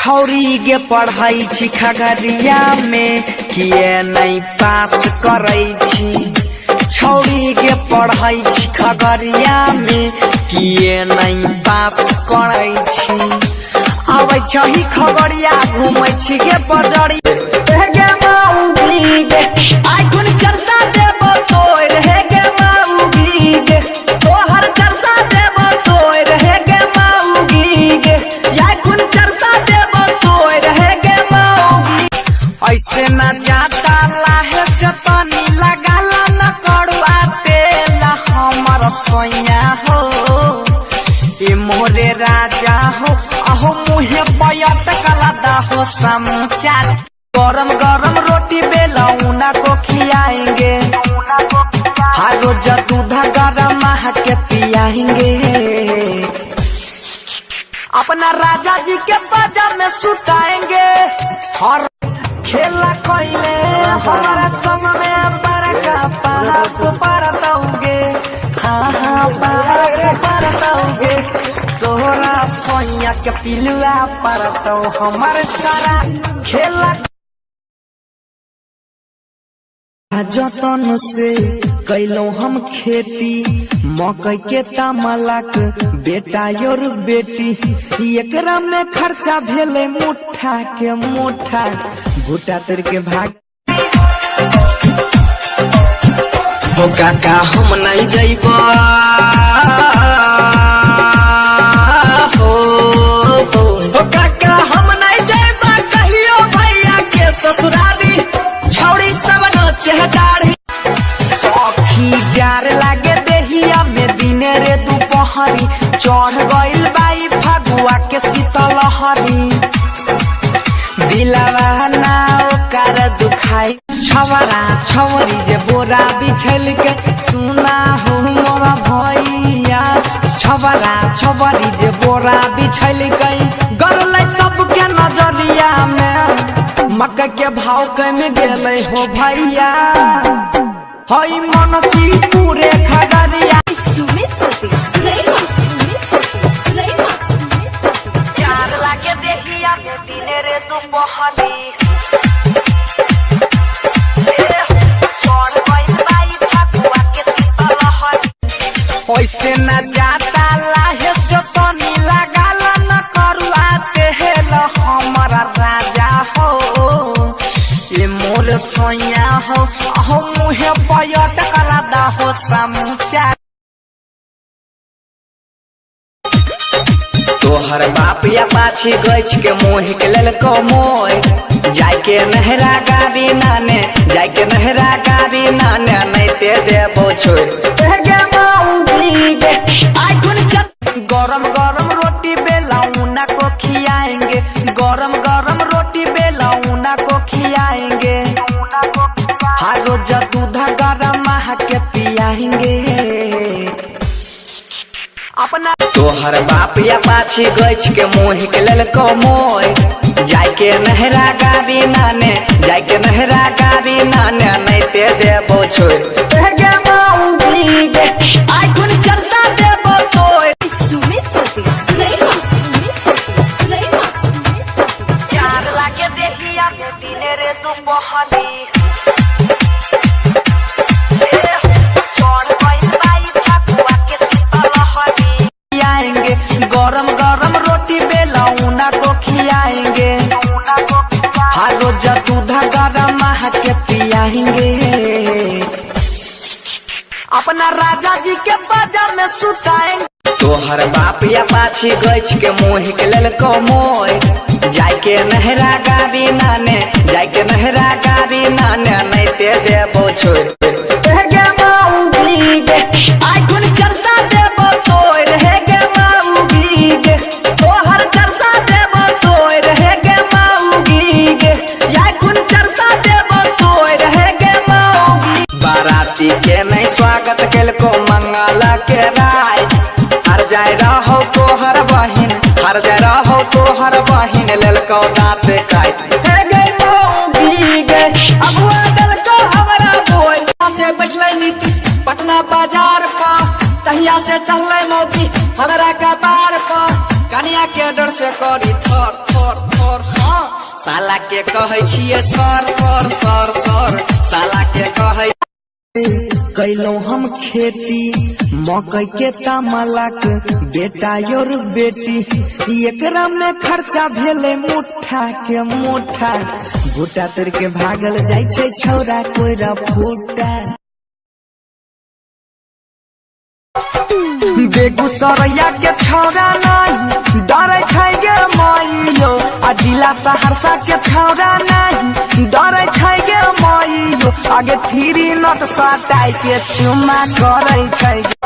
छौरी गे पढ़ाई छी खगड़िया में किए नहीं पास करे छी। छौरी गे पढ़ाई छी खगड़िया में किए नहीं पास करे छी। आवे छही खगड़िया घूमे छी गे बजरी गे माउगी गे आई कुन चर्चा देब तोर हे गे माउगी गे तोहर चर्चा देब तोर हे गे माउगी गे आई कुन चर्चा देब तोर हे गे माउगी। ऐसे न जाता लाहे से तनी लगाला न कड़ुआ तेल हमर सोया हो ए मोरे राजा हो अहो मुहे पयत कलादा हो समचार। गरम गरम रोटी बेलौना को खियाएंगे हर रोज दूध गरम के पियाएंगे। अपना राजा जी के बाजा में सुताएंगे हर खेला कोइले हमारा संग में बरका पहाड़ पर दोगे हाँ हाँ पहाड़ पर दोगे तोरा सोया के पिलुआ पर तो हमारे सारा खेला जतन से कैलो हम खेती मकई के तमलक बेटा और बेटी एकरा में खर्चा भेले मुठा के मुठा भुटा तर के भाग हो काका हम नहीं जइबा हो काका हम नहीं जइबा कहियो भैया के ससुरारी छौड़ी सब चेहदारी सखी जार लागे देहिया में दिने रे दुपहरी चढ़ गइल बाई फगुआ के शीतलहरी दिलवा ना ओकर दुखाई। छवरा छवरी जे बोरा बिछल के सुना हो मोरा भैया छवरा छवरी जे बोरा बिछल गई गरलै सबके नजरिया में मक्का के भाव कम गेले हो भैया हई मनसी पूरे खगड़िया प्यार लागे देखिया दिने रे दुपहरी ऐसे न जाता लाहे से तनी लगाला न करुआ तेल हमारा राजा हो ये मोर सोया हो अहो मुहे पयट कलादा हो समचार। तोहर बाप या पाछी गछ के मोह के लेल को मोय जाके नहरा गाड़ी नाने जाके नहरा गाड़ी नाने नहीं ते देबो छोड़ गरम गरम रोटी बेलौना को खियाएंगे गरम गरम रोटी बेलौना को खियाएंगे हर रोज दूध गरम के पियाएंगे। अपना तोहर बाप या पाछी गछ के मोह के लेल को मोय जाके नहरा गाड़ी नाने जाके नहरा गाड़ी नाने नहीं ते देबो छोड़ आई कुन चर्चा देबो तोय प्यार लागे देखिया दिने रे दुपहरी गरम गरम रोटी बेलौना को खियाएंगे हर रोज दूध गरम के पियाएंगे। अपना राजा जी के बाजा में सुताएंगे तोहर बाप या पाछी गछ के मोह के लेल को मोय जाके नहरा गाड़ी नाने जाके नहरा गाड़ी नाने नहीं ते देबो छोड़ आई कुन चर्चा देबो तोर हे गे माउगी गे तोहर चर्चा देबो तोर हे गे माउगी गे आई कुन चर्चा देबो तोर हे गे माउगी। बाराती के नहीं स्वागत केल को मंगला के राय हर जाय रहो तोहर बहिन हर जाय रहो तोहर बहिन लेल को दांत काट हे गे माउगी गे अबुआ दल को हमरा बोल से बैठले नीतीश पटना बाजार का तहिया से चल मौकी हमरा कपार पर कनिया के डर से करी थर थर थर साला के कहे छिए सर सर सर सर साला के कहे कैलो हम खेती मकई के तमलक बेटा और बेटी एकरा में खर्चा भेले मुठा के मुठा भूटा तर के भागल जाय छै छौरा कोइरा फूटा बेगूसरैया के छौरा नहीं डरे छै गे माइयो आ जिला सहरसा के छौरा नहीं डरे छै गे माइयो आगे 3 नट सटाई के चुमा करे छै।